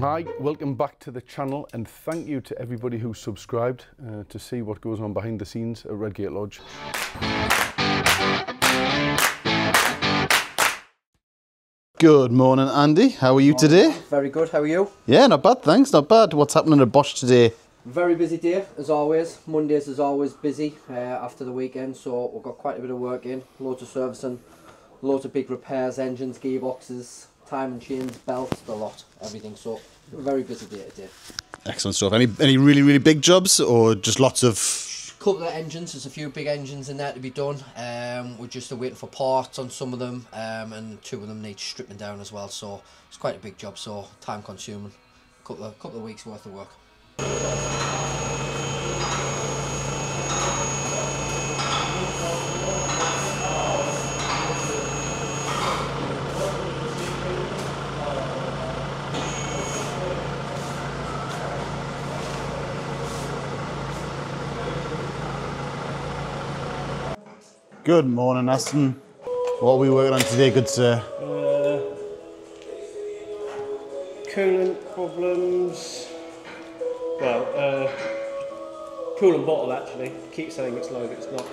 Hi, welcome back to the channel, and thank you to everybody who's subscribed to see what goes on behind the scenes at Redgate Lodge. Good morning, Andy. How are you today? Very good, how are you? Yeah, not bad, thanks, not bad. What's happening at Bosch today? Very busy day, as always. Mondays is always busy after the weekend, so we've got quite a bit of work in. Loads of servicing, loads of big repairs, engines, gearboxes, time and chains, belts, the lot, everything. So, a very busy day today. Excellent stuff. Any really big jobs, or just lots of... Couple of engines, there's a few big engines in there to be done. We're just waiting for parts on some of them, and two of them need stripping down as well, so it's quite a big job, so time consuming. Couple of weeks worth of work. Good morning, Aston. What are we working on today, good sir? Coolant problems. Well, coolant bottle actually. Keep saying it's low, but it's not.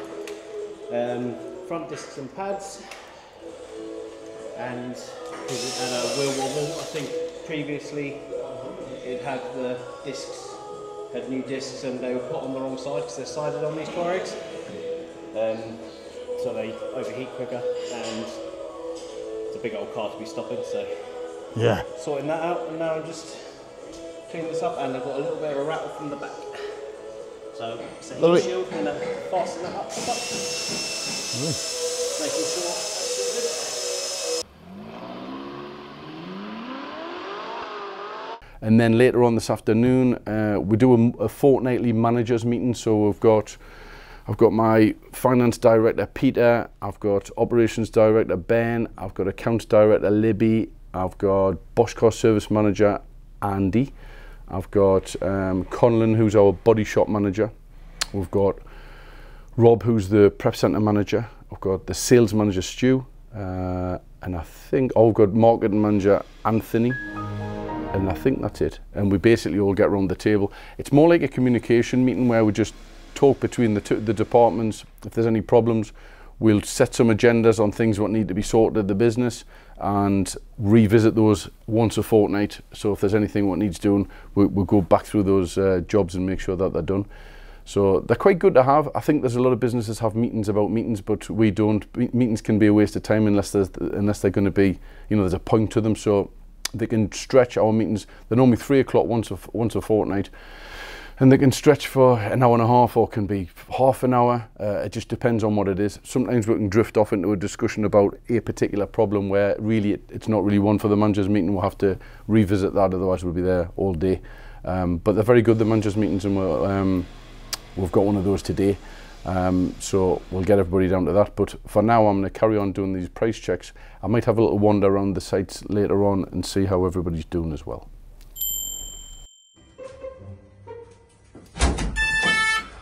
Front discs and pads. And because it had a wheel wobble, I think previously it had the discs, had new discs, and they were put on the wrong side because they're sided on these Tuaregs. So they overheat quicker, and it's a big old car to be stopping, so Yeah. sorting that out, and now I'm just cleaning this up, and I've got a little bit of a rattle from the back. So it's a heat shield, and I'm fastening that up the back. Making sure that's all good. And then later on this afternoon, we do a fortnightly managers meeting. So I've got my finance director Peter, I've got operations director Ben, I've got accounts director Libby, I've got Bosch car service manager Andy, I've got Conlon, who's our body shop manager, we've got Rob, who's the prep centre manager, I've got the sales manager Stu, and I think I've got marketing manager Anthony. And I think that's it. And we basically all get around the table. It's more like a communication meeting where we just talk between the departments. If there's any problems, we'll set some agendas on things what need to be sorted at the business and revisit those once a fortnight. So if there's anything what needs doing, we'll go back through those jobs and make sure that they're done. So they're quite good to have. I think there's a lot of businesses have meetings about meetings, but we don't. Meetings can be a waste of time unless they're going to be, you know, there's a point to them. So they can stretch our meetings. They're normally 3 o'clock once a fortnight, and they can stretch for an hour and a half, or can be half an hour. It just depends on what it is. Sometimes we can drift off into a discussion about a particular problem where really it's not really one for the managers meeting. We'll have to revisit that, otherwise we'll be there all day. But they're very good, the managers meetings, and we've got one of those today. So we'll get everybody down to that, but for now I'm going to carry on doing these price checks. I might have a little wander around the sites later on and see how everybody's doing as well.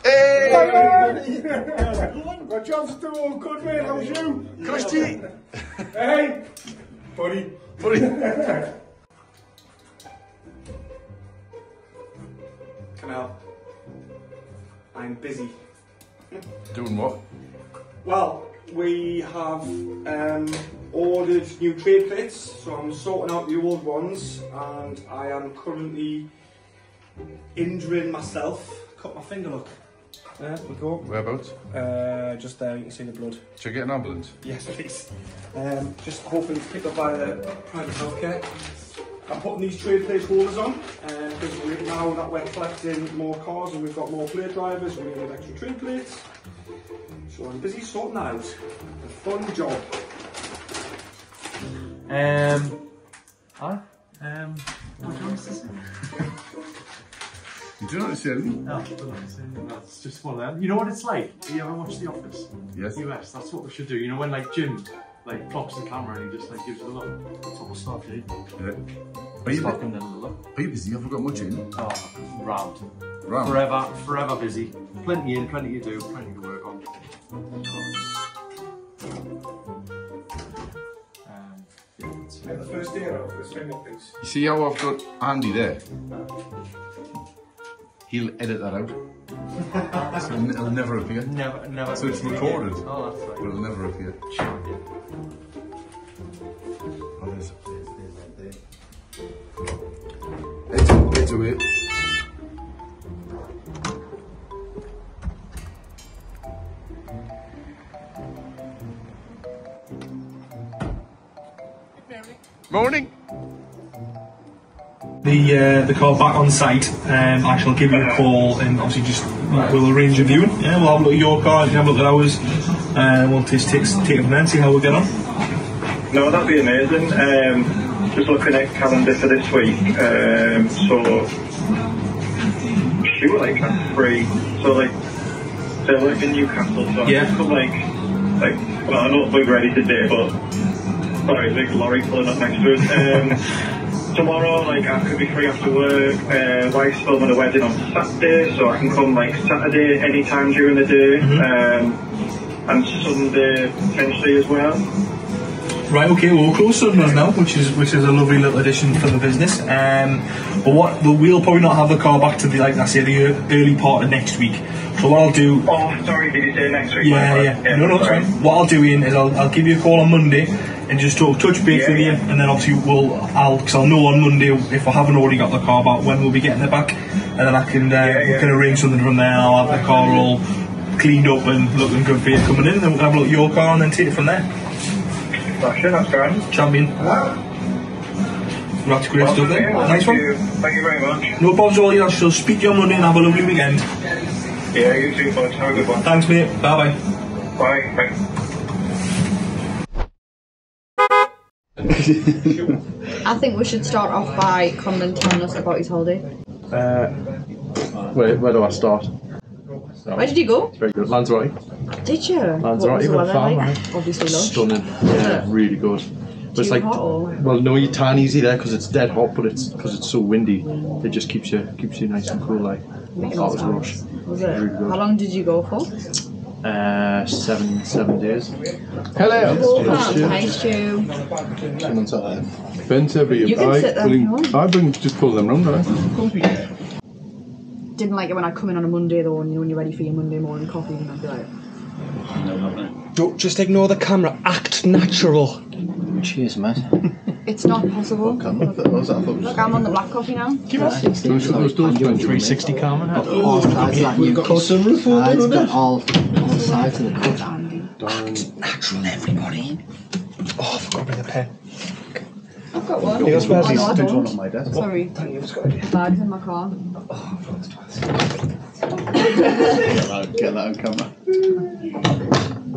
Hey! My job's still all good, mate. How's you? Christy! Hey! Buddy. Canal. I'm busy. Doing what? Well, we have ordered new trade plates, so I'm sorting out the old ones, and I am currently injuring myself. Cut my finger, look. There we go. Whereabouts? Just there, you can see the blood. Should I get an ambulance? Yes, please. Just hoping to pick up by the private healthcare. I'm putting these trade plate holders on because now that we're collecting more cars and we've got more plate drivers, we need extra trade plates. So I'm busy sorting that out. A fun job. What do you want to say? You do not say anything? No, it's just one of them. You know what it's like? You ever watch The Office? Yes. US, that's what we should do. You know when like Jim blocks the camera and he just like gives it a look? That's what we'll start doing. Yeah. Are you busy? Have we got much in? Oh, round. Round? Forever busy. Plenty in, plenty to do, plenty to work on. The first You see how I've got Andy there? He'll edit that out. So it'll never appear. Never. So it's recorded. Oh, that's right. But it'll never appear. Oh, it's away. Morning. The car back on site. I shall give you a call and obviously just we'll arrange a viewing. Yeah, we'll have a look at your car, you can have a look at ours, and we'll just take it from there and see how we get on. No, that'd be amazing. Just looking at calendar for this week. So sure, like I'm free. So like, so I live in Newcastle. So I just come like, well, I don't think we're ready today, but sorry, big lorry pulling up next to us. Tomorrow, like, I could be free after work. Wife's filming a wedding on Saturday, so I can come like Saturday anytime during the day, and Sunday potentially as well. Right, okay, well, we'll close Sundays now, which is a lovely little addition for the business. But we'll probably not have the car back to the early part of next week. So what I'll do. Oh, sorry, did you say next week? Yeah. No, it's fine. What I'll do, Ian, is I'll give you a call on Monday and just touch base with you, and then obviously because I'll know on Monday if I haven't already got the car back when we'll be getting it back, and then I can we can arrange something from there. And I'll have the car all cleaned up and looking good for you coming in, and then we'll have a look at your car and then take it from there. That's grand. Champion. That's great stuff then. Nice one. Thank you very much. No problems at all. I shall speak to you on Monday and have a lovely weekend. Yeah, you too, bud. Have a good one. Thanks, mate. Bye-bye. Bye. I think we should start off by Conlon telling us about his holiday. Where do I start? Where did you go? It's very good. Lanzarote. Did you? Lanzarote, What was the weather even like? Obviously lush. Stunning. Yeah, really good. But it's Too like, hot or? well, no, you tan easy there because it's dead hot, but it's because it's so windy. It just keeps you nice and cool. Like, that was rush. Was it? Really good. How long did you go for? 7 days. Hello. Hi, Stu. Ben said, You can sit there if you want. I bring just pull them round, don't I? Didn't like it when I come in on a Monday though, and when you're ready for your Monday morning coffee, and I'd be like, Don't just ignore the camera. Act natural. Cheers, mate. it's not possible. Look, I'm on the black coffee now. Don't shut those doors, Ben. 360 Carmen. All sides of that new cut. It's got all sides of the cut. Andy. Natural, everybody. Oh, I forgot to bring a pen. I've got one. You got spares? Oh, no, I There's one don't. on my desk. Sorry. Bag's in my car. Get that on camera.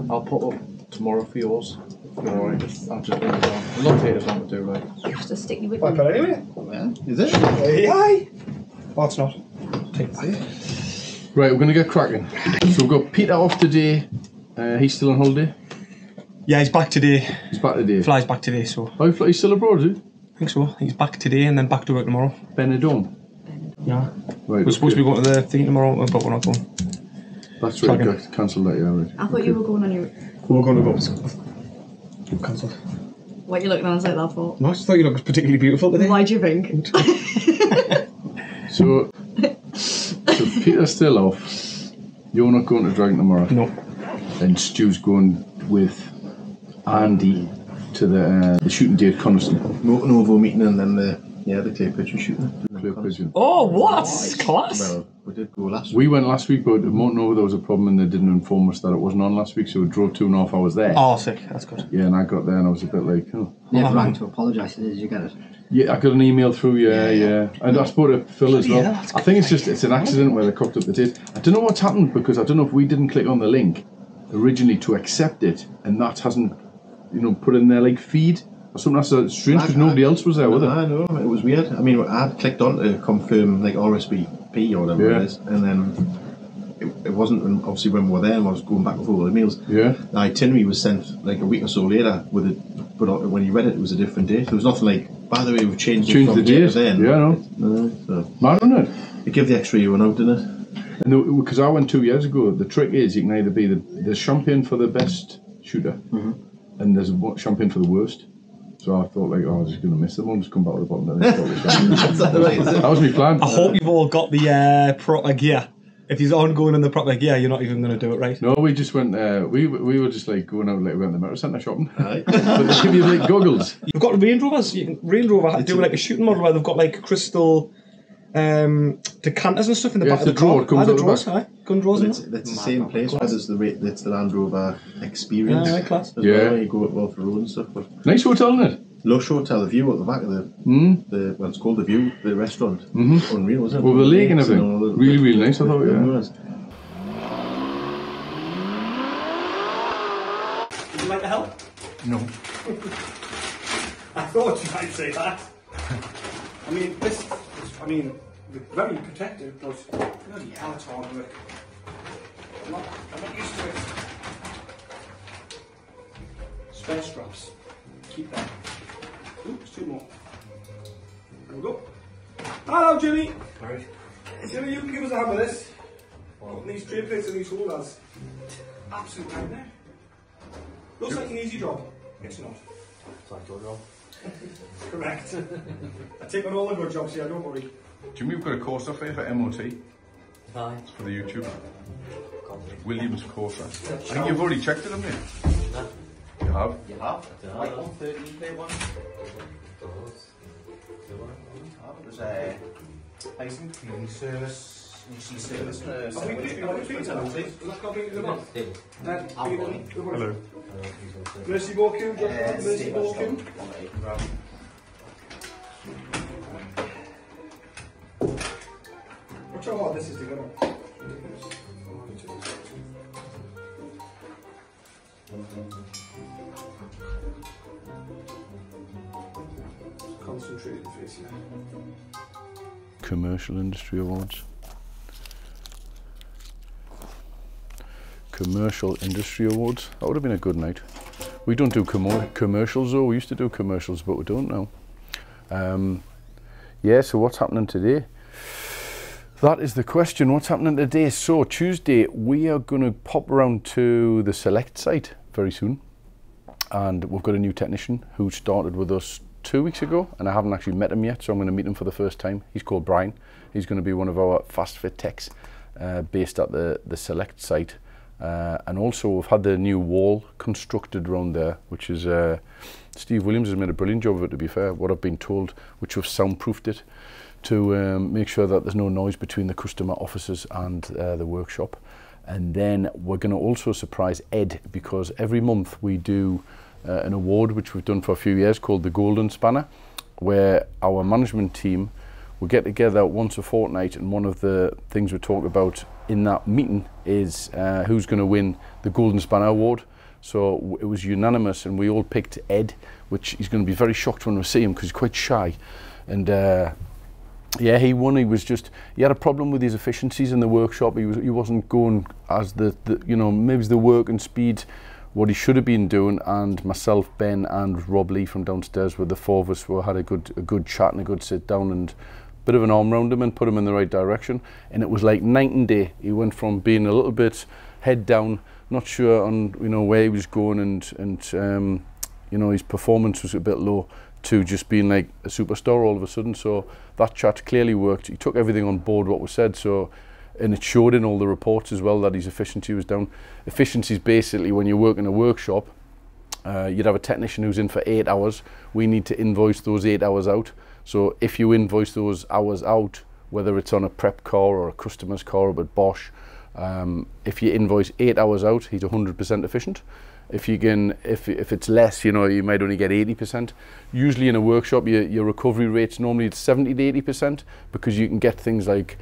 I'll put up tomorrow for yours. Alright, I'll just bring it on. A lot of haters want to do, right? Just a sticky with I've me. got it anyway. Yeah, is it? Aye. Oh, it's not. Take that. Right, we're going to get cracking. So we've got Peter off today. He's still on holiday. Yeah, he's back today. He's back today. Flies back today, so Oh, he's still abroad, is he? I think so. He's back today and then back to work tomorrow. Benidorm. Yeah. Right, We're supposed to be going to the thing tomorrow, but we're not going. That's right, Cracking. cancel that, yeah, right. I thought you were going on your. We're going to go. Cancelled. What are you looking at us like that for? No, I just thought you looked particularly beautiful today. Why do you think? So Peter's still off. You're not going to Dragon tomorrow. No. And Stu's going with Andy to the shooting day at Coniston. Novo meeting and then the clay pigeon shooting. Clay pigeon. Oh, what? Class. Well, we did go last week. We went last week, but at Montenova there was a problem and they didn't inform us that it wasn't on last week, so we drove 2.5 hours there. Oh, sick. That's good. Yeah, and I got there and I was a bit like, oh. Never rang to apologise, did you get it? Yeah, I got an email through, yeah. And I spoke to Phil as well. I think it's an accident where they cocked up the date. I don't know what's happened because I don't know if we didn't click on the link originally to accept it and that hasn't, put in their like feed or something. That's strange because nobody else was there with it. I know, it was weird. I mean, I clicked on to confirm like RSVP or whatever it is, and then it wasn't obviously when we were there and I was going back with all the emails. Yeah. The itinerary was sent like a week or so later with it, but when you read it, it was a different date. There was nothing like, by the way, we've changed it from the here date. to then. Yeah, no. So Mad, isn't it? it gave the extra year one out, didn't it? And because I went 2 years ago, the trick is you can either be the champion for the best shooter, and there's a champion for the worst. So I thought, like, oh, I was just going to miss them and just come back to the bottom and then that was my plan. I hope you've all got the proper gear. If he's ongoing in the proper gear, you're not even going to do it right. No, we just went, we were just like going out, like we went to the Motor Centre shopping. Right. But they give you like goggles. You've got Range Rovers. Range Rover do like a shooting model where they've got like crystal decanters and stuff in the back of the car. The drawers, gun drawers. It's the same place where there's the Land Rover Experience. Right, class. As well, you go off the road and stuff. But nice hotel, isn't it? Lush Hotel, the view at the back of the well, it's called the View, the restaurant. Unreal, isn't it? Over the lake and everything. Really nice, I thought. Yeah. Would you like to help? No. I thought you might say that. I mean, we're very protected, but bloody hell, it's hard work. I'm not used to it. Spare straps. Keep them. Ooh, there's two more. There we go. Hello, Jimmy. Alright. Jimmy, you can give us a hand with this. Putting these tray plates and these holders. Absolute nightmare. Looks like an easy job. It's not. It's like your job. Correct. I take on all the good jobs here, don't worry. Jimmy, we've got a course off here for MOT. Aye. It's for the YouTube. Williams Corsa. I think you've already checked it, haven't you? No. You have? You have? Like 130 play one? There's a basic cleaning service, UC service. Hello. Mercy Borku, Mercy Borku. Watch how hard this is to get on. Concentrated face, yeah. Commercial Industry Awards. Commercial Industry Awards. That would have been a good night. We don't do commercials though. We used to do commercials, but we don't now. Yeah, so what's happening today? That is the question. What's happening today? So Tuesday, we are going to pop around to the Select site very soon. And we've got a new technician who started with us 2 weeks ago, and I haven't actually met him yet, so I'm going to meet him for the first time. He's called Brian. He's going to be one of our fast fit techs based at the Select site. And also we've had the new wall constructed around there, which is Steve Williams has made a brilliant job of it, to be fair, what I've been told, which we've soundproofed it to make sure that there's no noise between the customer offices and the workshop. And then we're going to also surprise Ed, because every month we do an award which we've done for a few years called the Golden Spanner, where our management team will get together once a fortnight, and one of the things we talk about in that meeting is who's going to win the Golden Spanner Award. So it was unanimous, and we all picked Ed, which he's going to be very shocked when we see him because he's quite shy. And yeah, he won. He had a problem with his efficiencies in the workshop. He wasn't going as the you know, maybe the work and speed what he should have been doing. And myself, Ben, and Rob Lee from downstairs, with the four of us, we had a good chat and a good sit down and bit of an arm round him and put him in the right direction. And it was like night and day. He went from being a little bit head down, not sure on, you know, where he was going, and you know, his performance was a bit low, to just being like a superstar all of a sudden. So that chat clearly worked. He took everything on board what was said, so, and it showed in all the reports as well that his efficiency was down. Efficiency is basically when you work in a workshop, you'd have a technician who's in for 8 hours. We need to invoice those 8 hours out. So if you invoice those hours out, whether it's on a prep car or a customer's car at Bosch, if you invoice 8 hours out, he's 100% efficient. If it's less, you know, you might only get 80%. Usually in a workshop, your recovery rate's normally it's 70 to 80%, because you can get things like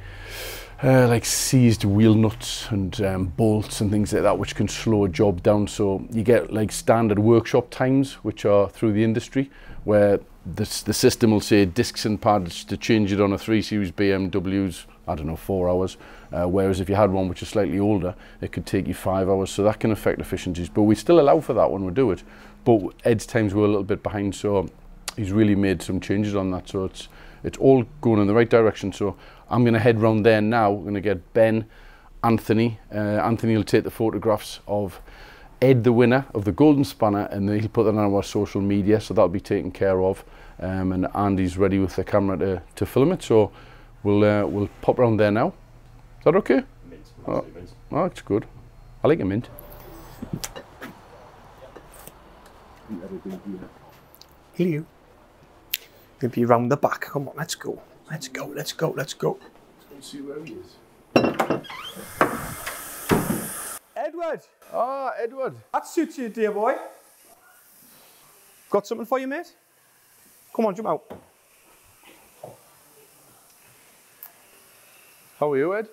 seized wheel nuts and bolts and things like that, which can slow a job down. So you get like standard workshop times, which are through the industry, where the system will say discs and pads to change it on a 3 Series BMW's, I don't know, 4 hours. Whereas if you had one which is slightly older, it could take you 5 hours. So that can affect efficiencies. But we still allow for that when we do it. But Ed's times were a little bit behind, so he's really made some changes on that. So it's all going in the right direction. So I'm going to head round there now. We're going to get Ben, Anthony. Anthony will take the photographs of Ed the winner of the golden spanner, and then he'll put that on our social media, so that'll be taken care of. And Andy's ready with the camera to film it, so we'll pop around there now. Is that okay? Mint. Oh, that's good. I like a mint. Hello. You'll be round the back. Come on, let's go. Let's go, let's go, let's go. Let's see where he is. Edward! Ah, Edward. That suits you, dear boy. Got something for you, mate? Come on, jump out. How are you, Ed?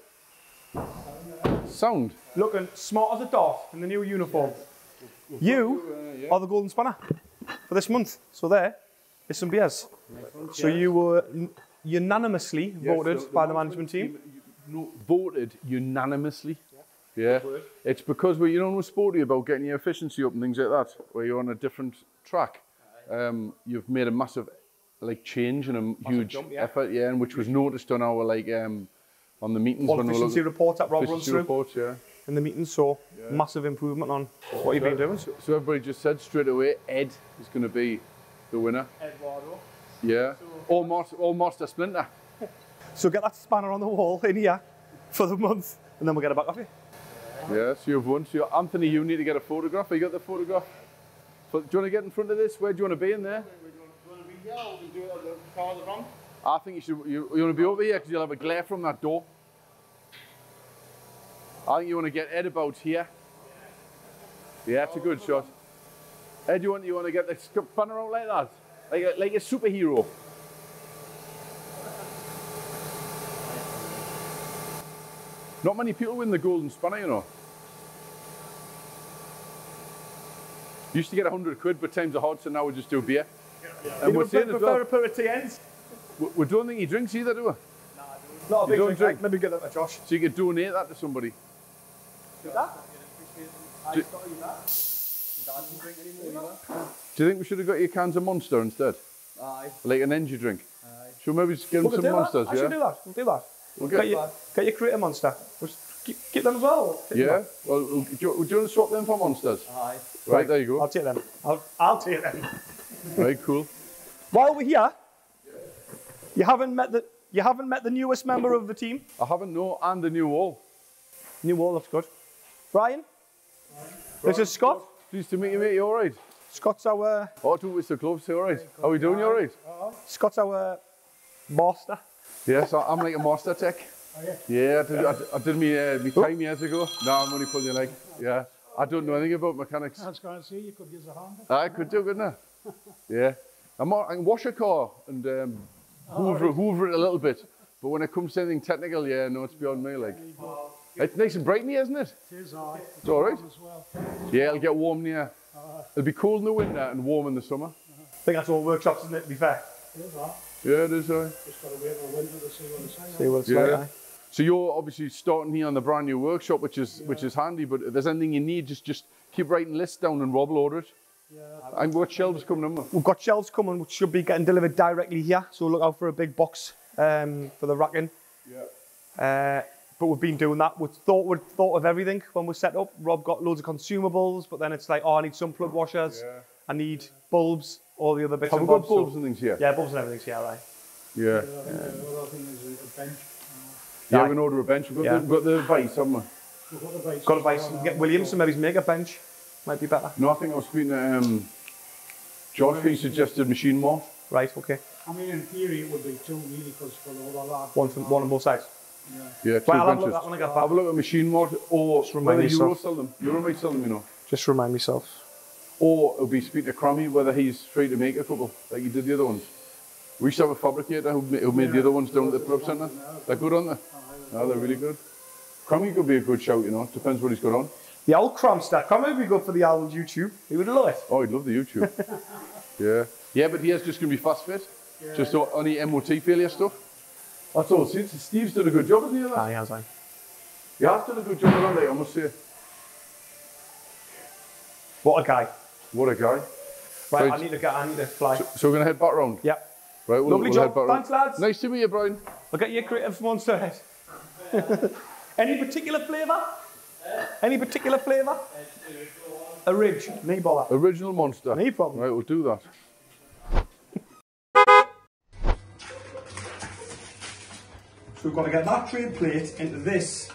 Sound. Looking smart as a dart in the new uniform. You are the golden spanner for this month. So there is some beers. So you were unanimously voted by the management team. Voted unanimously. Yeah. It's because we're sporty about getting your efficiency up and things like that, where you're on a different track. You've made a massive change and a huge effort, and which was noticed on our on the meetings. All efficiency reports that Rob runs through. Reports, in the meetings, so massive improvement on what you've been doing. So everybody just said straight away, Ed is going to be the winner. Eduardo. Yeah. Or Master Splinter. So get that spanner on the wall in here for the month, and then we'll get it back off you. Yeah, so you've won. So Anthony, you need to get a photograph. Have you got the photograph? Do you want to get in front of this? Where do you want to be in there? Do you want to be here, or we do it at the car at the front? I think you want to be over here because you'll have a glare from that door. I think you want to get Ed about here. Yeah, it's a good shot. Ed, you want to get the spanner out like that, like a superhero. Not many people win the golden spanner, you know. Used to get 100 quid, but times are hard, so now we just do beer. And we're saying as well, we don't think he drinks either, do we? Not a big drink. Maybe get that to Josh. So you could donate that to somebody. Do that? Do you think we should have got you cans of Monster instead? Aye. Like an energy drink? Aye. Should we maybe just get them some Monsters, I should do that. We'll do that. We'll get your Creator Monster. We'll get them as well. Yeah? Well, do you want to swap them for Monsters? Aye. Right, there you go. I'll take them. I'll take them. Right, cool. While we're here, you haven't met the newest member of the team. I haven't, no, and the new wall. New wall, that's good. Brian? This is Scott. Pleased to meet you, mate. You all right? Scott's our... Oh, don't waste the gloves. You all right? How are we doing? You all right? Scott's our master. Yes, I'm like a master tech. Oh, yeah? Yeah, I did my time years ago. No, I'm only pulling your leg. Yeah. I don't know anything about mechanics. I was going to say, you could use a hand. I could do, couldn't I? Yeah. I can wash a car and hoover it a little bit. But when it comes to anything technical, yeah, no, it's beyond me. Like, it's nice and bright in here, isn't it? It is, aye. It's all right. As well. Yeah, it'll get warm in here. It'll be cold in the winter and warm in the summer. I think that's all workshops, isn't it, to be fair? It is, aye. Yeah, it is, aye. Just got to wait for winter to see what it's like. See what it's like, aye. So you're obviously starting here on the brand new workshop, which is handy. But if there's anything you need, just keep writing lists down and Rob will order it. Yeah. And what shelves coming in? We've got shelves coming, which should be getting delivered directly here. So look out for a big box for the racking. Yeah. But we've been doing that. We'd thought of everything when we set up. Rob got loads of consumables, but then it's like, oh, I need some plug washers. Yeah. I need bulbs, all the other bits. Have we got bulbs and things here? Yeah, bulbs and everything's here, right? Yeah. Another thing is a bench. Yeah, we can order a bench. We've got the vice, haven't we? We've got the vice. Got a vice. Get Williams to maybe make a bench. Might be better. No, I think I was speaking to George. He suggested machine more. Right. Okay. I mean, in theory, it would be two really, because for all that. One on both sides. Yeah, two well, I'll have a benches. look at that when I get back. Have a look at machine mod, or whether Euro sell them. Euro might sell them, you know. Just remind myself. Or it'll be speak to Crommy whether he's free to make a couple, like he did the other ones. We used to have a fabricator who made the other ones down at the club centre. They're good, aren't they? No, they're really good. Crommy could be a good shout, you know. Depends what he's got on. The old Cromster. Crommy would be good for the old YouTube. He would love it. Oh, he'd love the YouTube. Yeah. Yeah, but here's just going to be fast fit. Yeah. Just only MOT failure stuff. That's all. Steve's done a good job, hasn't he? Aye, he has, aye. He has done a good job, hasn't he? I must say. What a guy. What a guy. Right, I need to fly. So we're going to head back round? Yeah. Right, Lovely job. Thanks, lads. Nice to meet you, Brian. I'll get you a creative monster head. Any particular flavour? Any particular flavour? No bother. Original monster. No problem. Right, we'll do that. So we've got to get that trade plate into this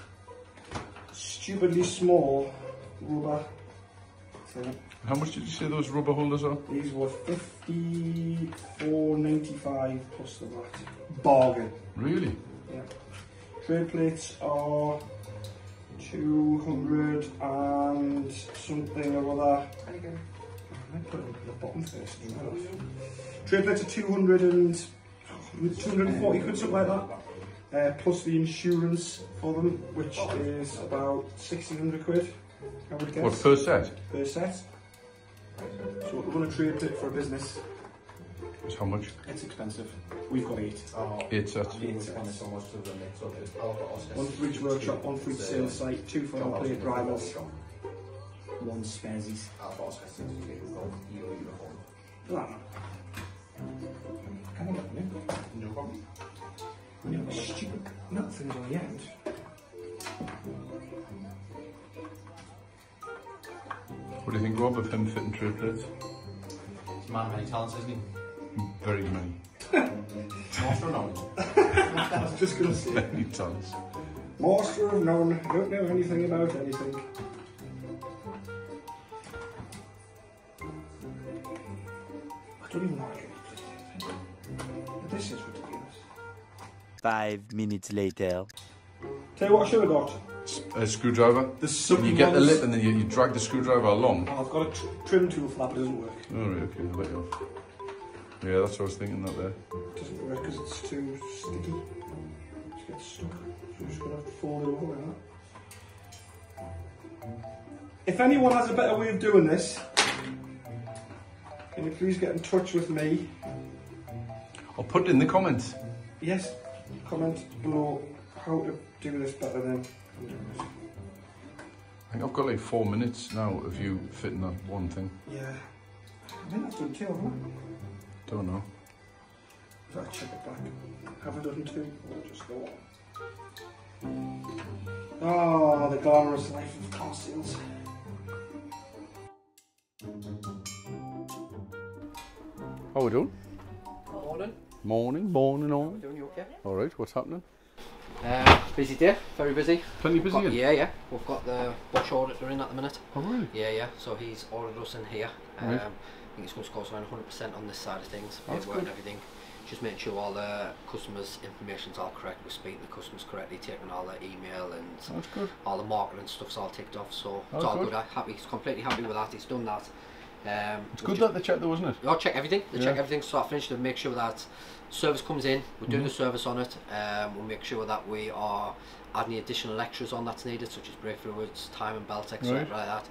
stupidly small rubber thing. How much did you say those rubber holders are? These were $54.95 plus the VAT. Bargain. Really? Yeah. Trade plates are 200 and something or other. I put it at the bottom first. Trade plates are 240 quid, something like that. Plus the insurance for them, which is about 1,600 quid, I would guess. What, per set? Per set. So we're going to trade plate for a business. It's how much? It's expensive. We've got 8. 8 sets. 8 sets. One for each workshop, one for each sales site, 2 for our plate drivers, 1 spazies. Come on, no problem. You know, stupid nut things on the end. What do you think, Rob, of him fitting trade plates? He's a man of many talents, isn't he? Very many. Master of none. I was just going to say. Many tons. Master of none. Don't know anything about anything. I don't even know how to get it. This is ridiculous. 5 minutes later. Tell you what I should have got. A screwdriver? When you get the lip and then you drag the screwdriver along. Oh, I've got a trim tool for that, but it doesn't work. Oh, right, okay, I'll let you off. Yeah, that's what I was thinking, that there. It doesn't work because it's too sticky. It just gets stuck. So we're just going to have to fold it over like that. If anyone has a better way of doing this, can you please get in touch with me? I'll put it in the comments. Yes, comment below how to do this better than I'm doing this. I think I've got like 4 minutes now of you fitting that one thing. Yeah. I think that's done 2, haven't I? Don't know. I'll check it back. Have I done 2? Or just go on? Oh, the glamorous life of car sales. How are we doing? Morning. Morning on. How are we doing? You okay? Alright, what's happening? Busy day, very busy. Plenty busy? Yeah. We've got the Bosch auditor in at the minute. Oh really? Yeah. So he's ordered us in here. Right. I think it's going to cost around 100% on this side of things. That's Paperwork good. and everything. Just making sure all the customers' information's all correct. We're speaking to the customers correctly, taking all their email and That's good. all the marketing stuff's all ticked off. So That's it's all good. good. He's completely happy with that. He's done that. It's good that they checked though, isn't it? I'll check everything. They check Yeah. everything. So I finished to make sure that service comes in. We'll do the service on it. We'll make sure that we are adding the additional extras on that's needed, such as brake fluids, time and belt, etc. Right. like that.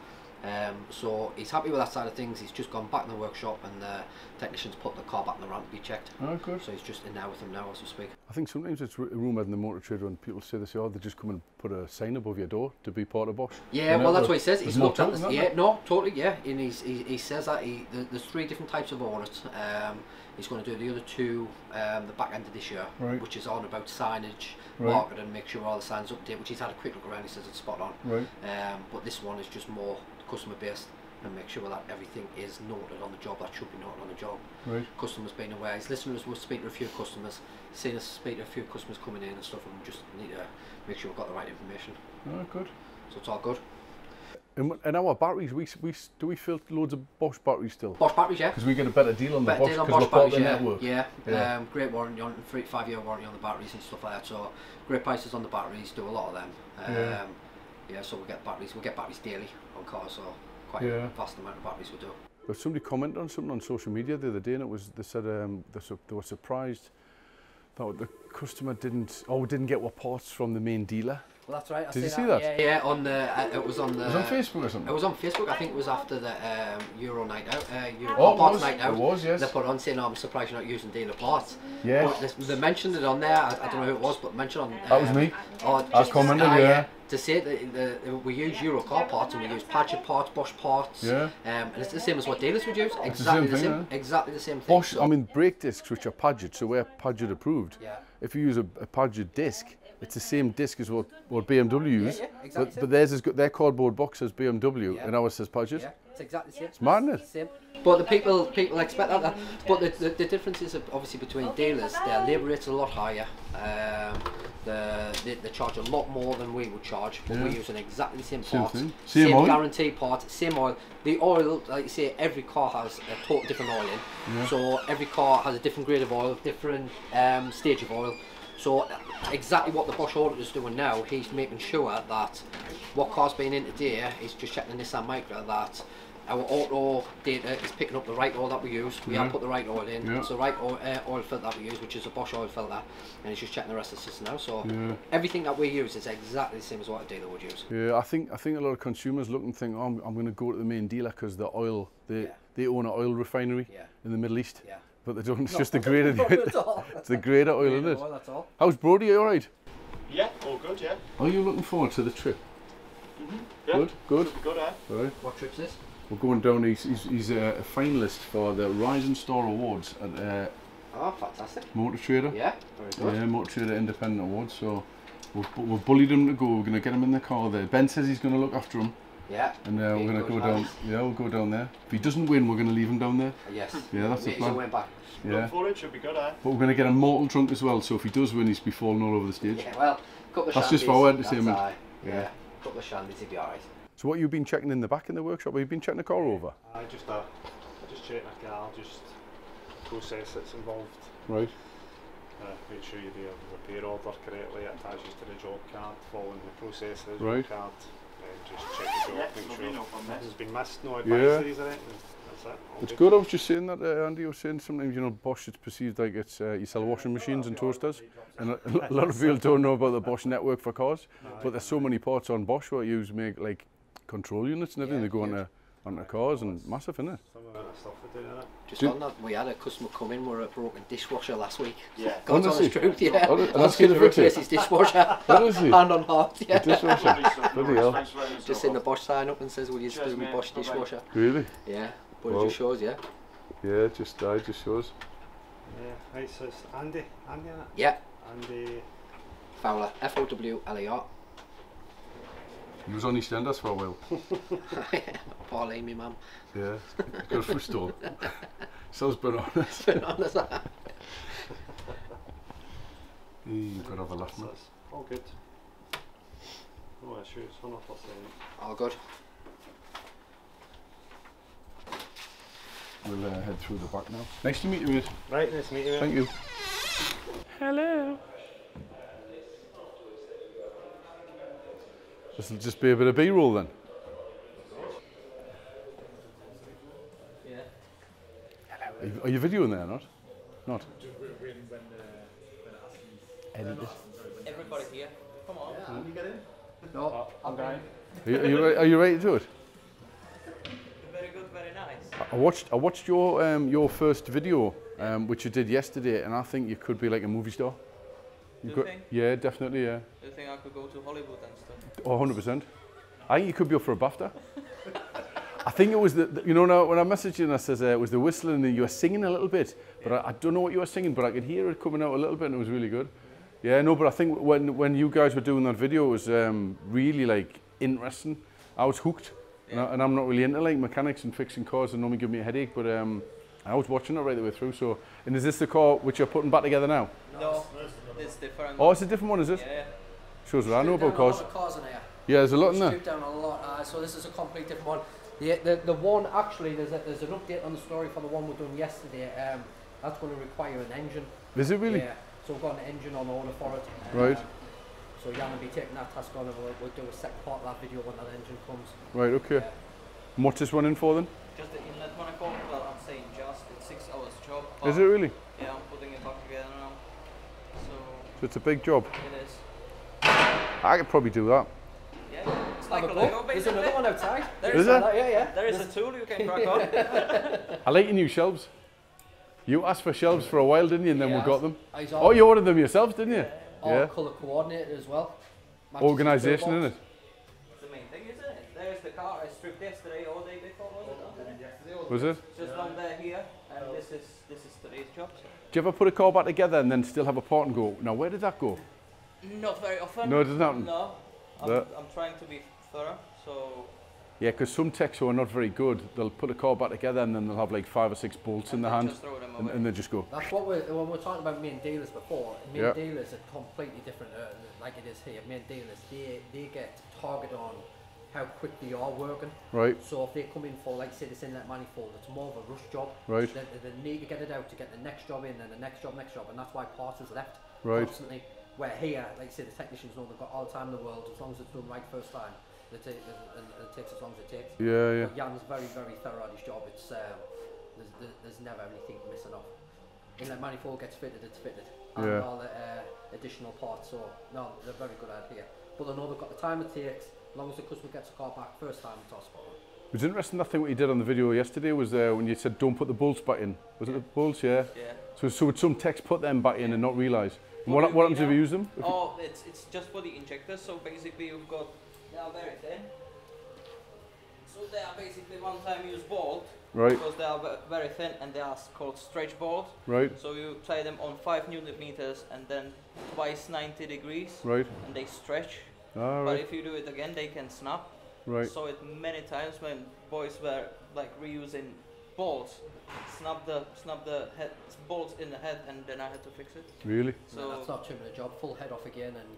So he's happy with that side of things. He's just gone back in the workshop and the technicians put the car back in the ramp to be checked. Oh, good. So he's just in there with them now as we speak. I think sometimes it's rumoured in the motor trade when people say this, oh, they just come and put a sign above your door to be part of Bosch. Yeah, well that's what he says. He's more looked at to it this. than that, Yeah, like. no, totally. Yeah, and he says that there's 3 different types of audits. He's going to do the other 2 the back end of this year, Right. which is on about signage, Right. marketing, make sure all the signs up to date, which he's had a quick look around. He says it's spot on. Right. But this one is just more customer based and make sure that everything is noted on the job that should be noted on the job. Right. Customers being aware. His listeners will speak to a few customers, seen us speak to a few customers coming in and stuff, and we just need to make sure we've got the right information. Oh, good. So it's all good. And our batteries, do we fill loads of Bosch batteries still? Bosch batteries, yeah. Because we get a better deal on the Better Bosch deal on because we're Bosch part of the batteries, network. yeah. Great warranty on 5-year warranty on the batteries and stuff like that. So great prices on the batteries. Do a lot of them. So we get batteries daily on cars. So quite a vast amount of batteries we do. But somebody commented on something on social media the other day, and they said they were surprised that the customer didn't get what parts from the main dealer. Well, that's right. Did you see that? Yeah. On the it was on the. It was on Facebook or something. It was on Facebook. I think it was after the Euro night out. Parts night out. It was, yes. They put on saying, "I'm surprised you're not using dealer parts." Yeah. But they mentioned it on there. I don't know who it was, but mentioned on. That was me. I commented, yeah. To say that we use Euro car parts and we use Padgett parts, Bosch parts. Yeah. And it's the same as what dealers would use. Exactly the same. Exactly the same thing. Bosch. I mean, brake discs which are Padgett, so we're Padgett approved. Yeah. If you use a Padgett disc, it's the same disc as what BMW use. Yeah, exactly. But theirs has got their cardboard box says BMW, Yeah. and ours says Padgett. Yeah. That's exactly the same. It's madness. Same. But the people expect that. But the difference is obviously between dealers. Their labour rate's a lot higher. They charge a lot more than we would charge, but we're using exactly the same parts, same oil, guaranteed parts, same oil. The oil, like you say, every car has a total different oil in. So every car has a different grade of oil, different stage of oil. So exactly what the Bosch auditor's doing now, he's making sure that what car's been in today, he's just checking the Nissan Micra that our auto data is picking up the right oil that we use. We have put the right oil in. It's the right oil filter that we use, which is a Bosch oil filter, and he's just checking the rest of the system now. So everything that we use is exactly the same as what a dealer would use. Yeah, I think a lot of consumers look and think, oh, I'm going to go to the main dealer because the oil, they own an oil refinery in the Middle East. But they don't. It's just the grade of the. It's the grade of oil, isn't it? That's all. How's Brody? All right? Yeah, all good. Yeah. Are you looking forward to the trip? Yeah. Good. Good. Good. Right. What trip's this? We're going down. He's a finalist for the Rising Star Awards at Oh, fantastic. Motor Trader. Yeah, very good. Yeah, Motor Trader Independent Awards. So we've bullied him to go. We're going to get him in the car there. Ben says he's going to look after him. Yeah. And we're going to go down. Yeah, we'll go down there. If he doesn't win, we're going to leave him down there. Yes. Yeah, that's the plan. Win back. Yeah. Look for it. Should be good. But we're going to get a mortal drunk as well. So if he does win, he's be falling all over the stage. Yeah. Well, couple of that's shandies, just for our entertainment. Yeah. Couple of shandies, he'll be alright. So what you've been checking in the back in the workshop? Have you been checking the car over? I just check the car, just process that's involved. Right. Make sure you do a repair order correctly, it attaches to the job card, following the process of the Right. job card, and just check the job, make sure nothing's been missed, no Yeah. advisories or anything. That's it. All It's good. I was just saying that Andy was saying sometimes, you know, Bosch is perceived like it's you sell washing machines and toasters, and a lot of people don't know about the Bosch network for cars. But there's so many parts on Bosch where you make like control units and everything. They go onto cars and massive, isn't it? Some amount of stuff we do in it. Just on that, we had a customer come in with a broken dishwasher last week. Yeah. God's honest truth, yeah. That's going to good, replace his dishwasher. Hand on heart, yeah. Dishwasher. Bloody hell. Just seen the Bosch sign up and says, will you do me Bosch dishwasher? Really? Yeah, but it just shows, yeah. Yeah, it just shows. Yeah, right, so it's Andy in it? Yeah. Andy Fowler, Fowler. He was on EastEnders for a while. Paul Amy, mum. Yeah, he's got a food stall. Sells bananas. Bananas. You've got to have a laugh, man. all good. No issues, 100%. All good. We'll head through the back now. Nice to meet you, mate. Right, nice to meet you, mate. Thank you. Hello. This will just be a bit of B-roll then. Yeah. Hello. Are you videoing there or not? Not? Edit it. Everybody here, come on. Yeah, you get in? No, I'm going. Are you ready to do it? Very good, very nice. I watched your first video, which you did yesterday, and I think you could be like a movie star. You think? Yeah, definitely, yeah. Do you think I could go to Hollywood and stuff? Oh, 100%. I think you could be up for a BAFTA. I think it was you know, now when I messaged you and I says it was the whistling and you were singing a little bit, but I don't know what you were singing, but I could hear it coming out a little bit and it was really good. Yeah, no, but I think when you guys were doing that video, it was really like interesting. I was hooked, and I'm not really into like mechanics and fixing cars and normally give me a headache, but I was watching it right the way through. So, and is this the car which you're putting back together now? No, it's different. Oh, it's a different one, is it? Yeah. Shows what I know about cars. There's a lot of cars in here. Yeah, there's a lot in there. Stripped down a lot. So this is a complete different one. The one actually, there's an update on the story for the one we done yesterday. That's going to require an engine. Is it really? Yeah. So we've got an engine on order for it. Right. So Jan will be taking that task on, and we'll do a second part of that video when that engine comes. Right. Okay. And what's this one in for then? Just the inlet manifold. Well, I'm saying just it's 6 hours job. Is it really? Yeah, I'm putting it back together now. So it's a big job. It is. I could probably do that. Yeah, it's like a Lego basically. There's another one outside. Is there? Yeah. There is a tool you can crack on. I like your new shelves. You asked for shelves for a while, didn't you? And then we got them. Oh, you ordered them yourselves, didn't you? All colour coordinated as well. Organisation, isn't it? It's the main thing, isn't it? There's the car I stripped yesterday or day before, was it? Was it? Just down there here, and this is today's job. So. Do you ever put a car back together and then still have a part and go, now where did that go? Not very often. No, it doesn't happen. No, I'm trying to be thorough, so Yeah, because some techs who are not very good, they'll put a car back together and then they'll have like 5 or 6 bolts in their hand, and they just go. That's what when we're talking about main dealers before. Main dealers are completely different, like it is here. Main dealers, they get targeted on how quick they are working. Right. So if they come in for, like say, this inlet manifold, it's more of a rush job. Right. They need to get it out to get the next job in, and the next job, and that's why parts is left constantly. Where here, like say, the technicians know they've got all the time in the world, as long as it's done right first time. It takes as long as it takes. Yeah, yeah. But Jan's very, very thorough at his job. It's there's never anything missing off. Inlet manifold gets fitted, it's fitted. And all the additional parts, so no, they're very good at it here. But they know they've got the time it takes, as long as the customer gets the car back first time, it's all spot on. It was interesting, that thing what you did on the video yesterday was when you said don't put the bolts back in. Was it the bolts? Yeah. Yeah. So would some techs put them back in and not realise? What happens if you use them? Oh, it's just for the injectors. So basically, you've got, they are very thin. So they are basically one-time use bolt. Right. Because they are very thin and they are called stretch bolts. Right. So you tie them on 5 Newton meters and then twice 90 degrees. Right. And they stretch. Ah, right. But if you do it again, they can snap. Right. So it many times when boys were like reusing bolts, snap the head bolts in the head, and then I had to fix it. Really? So no, that's not too much job. Full head off again, and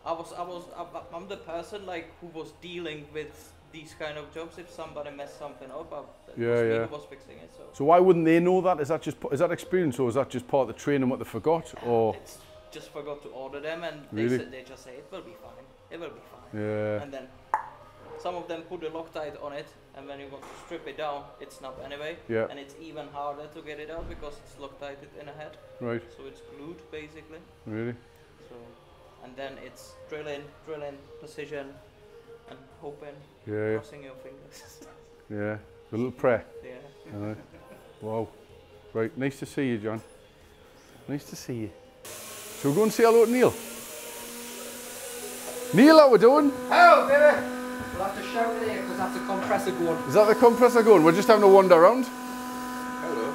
I'm the person like who was dealing with these kind of jobs. If somebody messed something up, who was fixing it. So why wouldn't they know that? Is that experience, or is that just part of the training what they forgot, or? It's just forgot to order them, and really? they just say it will be fine. It will be fine. Yeah. And then some of them put a Loctite on it, and when you want to strip it down, it's snap anyway. Yeah. And it's even harder to get it out because it's Loctited in a head. Right. So it's glued basically. Really? So, and then it's drilling, precision, and hoping, crossing your fingers. Yeah. A little prayer. Yeah. Wow. Right. Nice to see you, John. Nice to see you. So we'll go and say hello to Neil. Neil, how we doing? Hello, baby. We'll have to shout it here because that's the compressor going. Is that the compressor going? We're just having a wander around. Hello.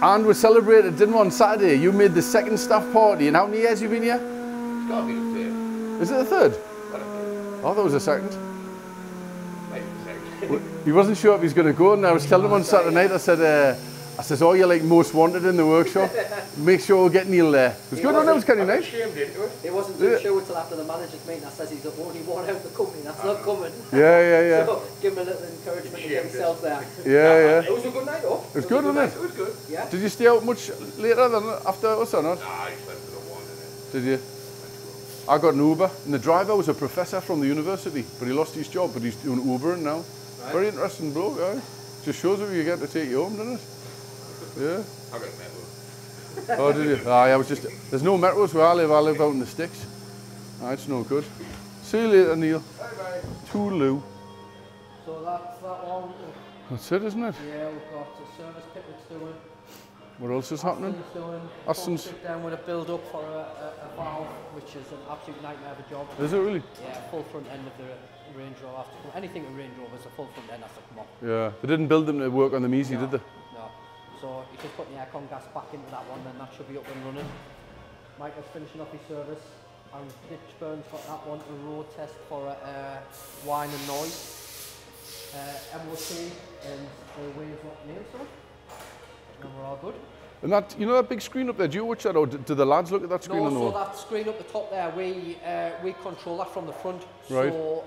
And we celebrated, didn't we, on Saturday? You made the second staff party, and how many years have you been here? It's got to be the third. Is it the third? Oh, that was the second. Maybe the second. He wasn't sure if he was going to go, and I was telling him on Saturday night, I said, oh, you're like most wanted in the workshop. Make sure we'll get Neil there. It was good, wasn't it? It was kind of nice. He wasn't too sure until after the manager's meeting. I said he's the only one out of the company that's not coming. Yeah. So give him a little encouragement to get himself there. Yeah. It was a good night, though. It was good, wasn't it? It was good. Yeah. Did you stay out much later than after us or not? Nah, I slept for the one. Did you? I got an Uber, and the driver was a professor from the university, but he lost his job, but he's doing Ubering now. Right. Very interesting bloke, yeah. Just shows you you get to take you home, doesn't it? Yeah. I got a metro. Oh, did you? I was just. There's no metros where I live. I live out in the sticks. It's no good. See you later, Neil. Bye. Toodaloo. So that's that one. That's it, isn't it? Yeah, we've got a service pit that's doing. What else is happening? Aston's sit down with a build up for a valve, which is an absolute nightmare of a job. Is it really? Yeah, full front end of the Range Rover has to come. Anything with Range Rover is a full front end has to come off. Yeah, they didn't build them to work on them easy, did they? No. So you just put the aircon gas back into that one, then that should be up and running. Michael's finishing off his service, and Ditchburn's got that one, a road test for whine and noise. MOT and the waves what nails on. And we're all good. And that, you know that big screen up there, do you watch that, or do the lads look at that screen on the wall? No, so that screen up the top there, we control that from the front. Right. So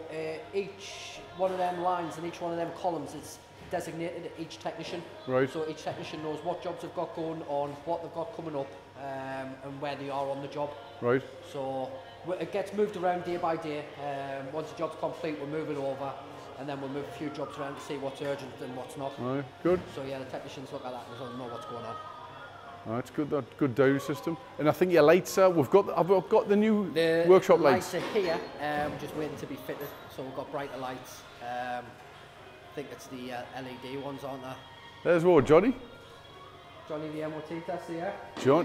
each one of them lines and each one of them columns is designated to each technician. Right. So each technician knows what jobs they've got going on, what they've got coming up, and where they are on the job. Right. So it gets moved around day by day. Once the job's complete, we'll move it over, and then we'll move a few jobs around to see what's urgent and what's not. Right. Good. So yeah, the technicians look at that and they'll know what's going on. That's good. That good diary system. And I think your lights are. I've got the new workshop lights. The lights are here. We're just waiting to be fitted. So we've got brighter lights. I think it's the LED ones, aren't there? There's what, Johnny. Johnny the MOT tester, yeah.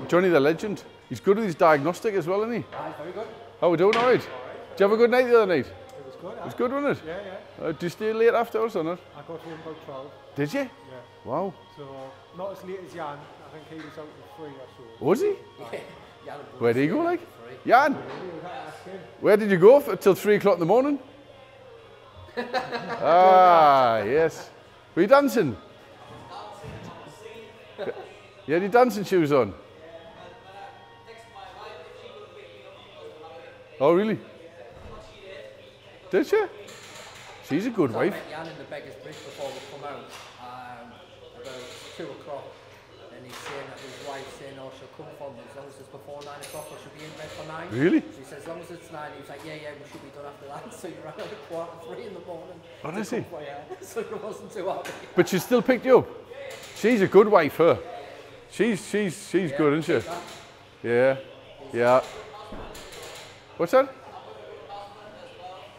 Johnny the legend. He's good at his diagnostic as well, isn't he? Aye, very good. How we doing? All right. Did you have a good night the other night? It was good. It was good, wasn't it? Yeah. Did you stay late after us or not? I got home about 12. Did you? Yeah. Wow. So not as late as Jan. I think he was out at 3 or so. Was he? Yeah. Where did he go, like? Jan? Where did you go till 3 o'clock in the morning? Ah, yes. Were you dancing? You had your dancing shoes on? Oh, really? Did she? She's a good wife. I met Jan in the Beggars Bridge before we come out, about 2 o'clock, and he's saying that his wife's saying, oh, she'll come for me as long as it's before 9 o'clock, or she'll be in bed for 9. Really? So he says, as long as it's 9, he was like, yeah, we should be done after that. So you ran out at 2:45 in the morning. Oh, does he? So it wasn't too happy. But she still picked you up. She's a good wife, her. She's good, isn't she? Yeah. Yeah. What's that?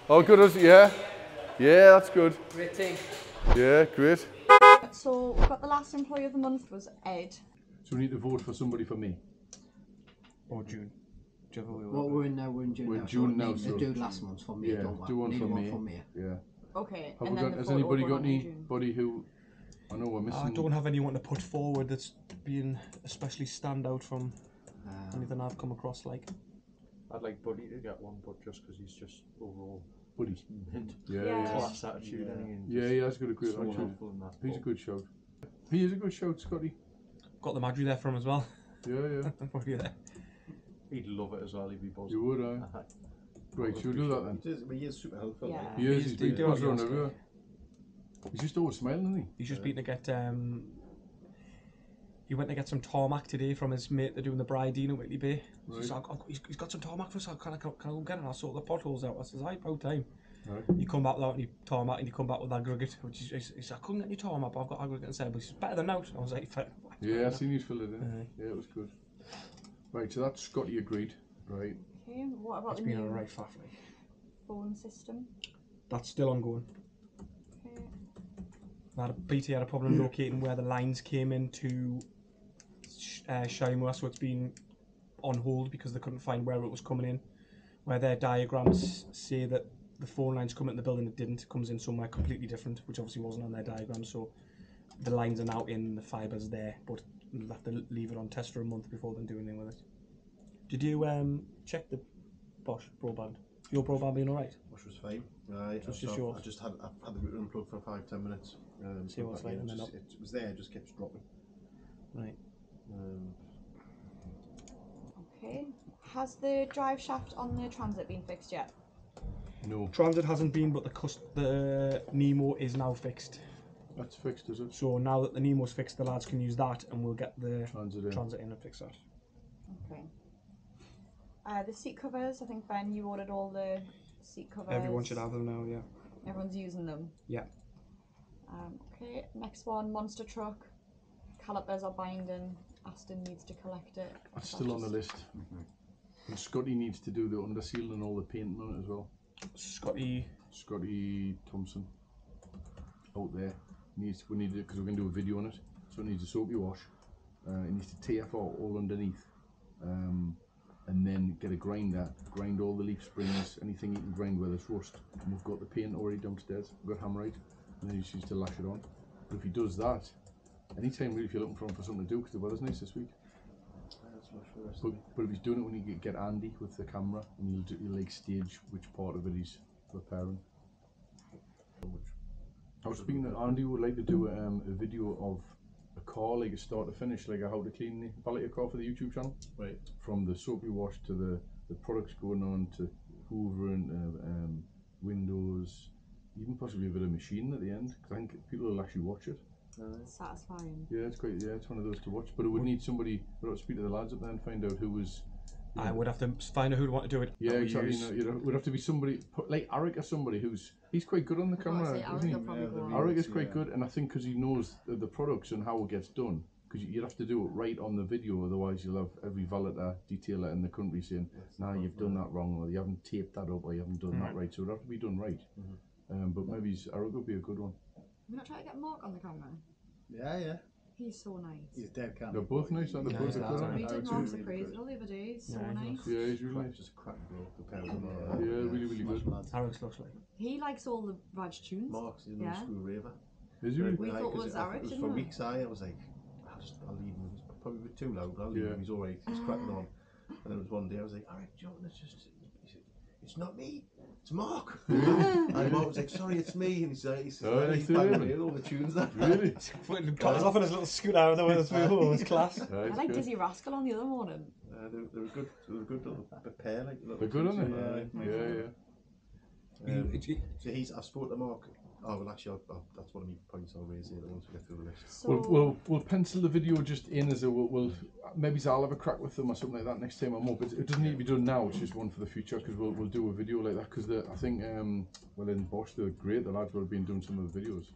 Oh, good, yeah. Yeah, that's good. Great team. Yeah, great. So we've got the last employee of the month was Ed. So we need to vote for somebody for me. Or June. Well, we're in June We're now. in June now, so so do last month for me. Yeah, do one for me. Yeah. Okay. Have and we then got, the has photo anybody will got go on in June. anybody who? I know we're missing. I don't have anyone to put forward that's been especially stand out from anything I've come across. Like, I'd like Buddy to get one, but just because he's just overall Buddy. Yeah. class attitude. Yeah, he has got a great attitude. He's a good shout. He is a good shout, Scotty. got the Madry there from as well. Yeah. Probably there. He'd love it as well. He'd be buzzing. You would, Right, should we do that then? He is super helpful. Yeah. He is. He's He doing goes what around he has to. everywhere. He's just always smiling, isn't he? He's just been to get he went to get some tarmac today from his mate. They're doing the Bridine in Whitley Bay. Right. So he's got some tarmac for us. Can I go get it? I'll sort the potholes out. I says, "Aye, about time." Right. You come back without any tarmac and you come back with aggregate, which is, he said, I couldn't get any tarmac, but I've got aggregate instead. But he says, better than out. I was like, fair. Yeah, I seen you fill it in. Yeah, it was good. Right, so that's Scotty agreed. Right. Okay. What about It's the been new a right faff. Like. phone system? That's still ongoing. Okay. BT had a problem locating where the lines came into Shimua, so it's been on hold because they couldn't find where it was coming in. Where their diagrams say that the phone lines come into the building, it didn't. It comes in somewhere completely different, which obviously wasn't on their diagram. So the lines are now in, the fiber's there, but we'll have to leave it on test for a month before they do anything with it. Did you check the Bosch broadband? Your broadband being alright? Bosch was fine. Right. It's just yours. I've had the router unplugged for 5-10 minutes. See what's like, and then it was there, it just kept dropping. Right. Okay. Has the drive shaft on the Transit been fixed yet? No. Transit hasn't been, but the Nemo is now fixed. That's fixed, is it? So now that the Nemo's fixed, the lads can use that, and we'll get the Transit in and fix that. Okay. The seat covers, I think Ben, you ordered all the seat covers. Everyone should have them now, yeah. Everyone's using them. Yeah. Okay, next one, monster truck. Calipers are binding. Aston needs to collect it. That's still on the list. And Scotty needs to do the underseal and all the painting on it as well. Scotty Thompson out there needs. We need it because we're going to do a video on it. So it needs a soapy wash. It needs to TF all underneath, and then get a grinder, grind all the leaf springs, anything you can grind where there's rust. And we've got the paint already downstairs. We've got hammerite, and then he just needs to lash it on. But if he does that, anytime really if you're looking for him for something to do, because the weather's nice this week. But if he's doing it when you get Andy with the camera, and he'll like stage which part of it he's repairing. I was speaking that Andy would like to do a video of a car, like a start to finish, like a how to clean the valet car for the YouTube channel. Right. From the soapy wash to the products going on to hoovering, windows, even possibly a bit of machining at the end, because I think people will actually watch it. Satisfying. Yeah, it's great. Yeah, it's one of those to watch. But it would need somebody. We'd have to speak to the lads up there and find out who was. I would have to find out who'd want to do it. Yeah, exactly. It would have to be somebody like Arik or somebody he's quite good on the camera, isn't he? Arik is quite good, and I think because he knows the products and how it gets done. Because you'd have to do it right on the video, otherwise you'll have every valeter, detailer in the country saying, "Nah, you've done that wrong, or you haven't taped that up, or you haven't done that right." So it would have to be done right. But maybe Arik would be a good one. We're not trying to get Mark on the camera. Yeah. He's so nice. He's dead calm. They're both nice, aren't they? Both good. We did Mark's appraisal the other day. He's so nice. Yeah, he's really nice. Just a crack bro. Yeah, really good. Arik's looks like. He likes all the Raj tunes. Mark's a new school raver. Is he really? We thought it was Arik, for weeks. I was like, I'll leave him. He's probably a bit too loud, but I'll leave him. He's alright. He's cracking on. And then it was one day I was like, alright, do you know what? it's not me, it's Mark. And Mark was like, sorry, it's me. And he's he's banging away all the tunes there. Really? He's off on his little scooter out there with his class. I like Dizzy Rascal on the other morning. They were good little pair. Like, they're good, aren't they? Yeah. So I've spoken to Mark. Oh, well, actually, that's one of my points I'll raise here once we get through the list. So we'll pencil the video just in as we'll maybe I'll have a crack with them or something like that next time I'm up. It doesn't need to be done now. It's just one for the future because we'll do a video like that because I think well in Bosch they're great. The lads will have been doing some of the videos.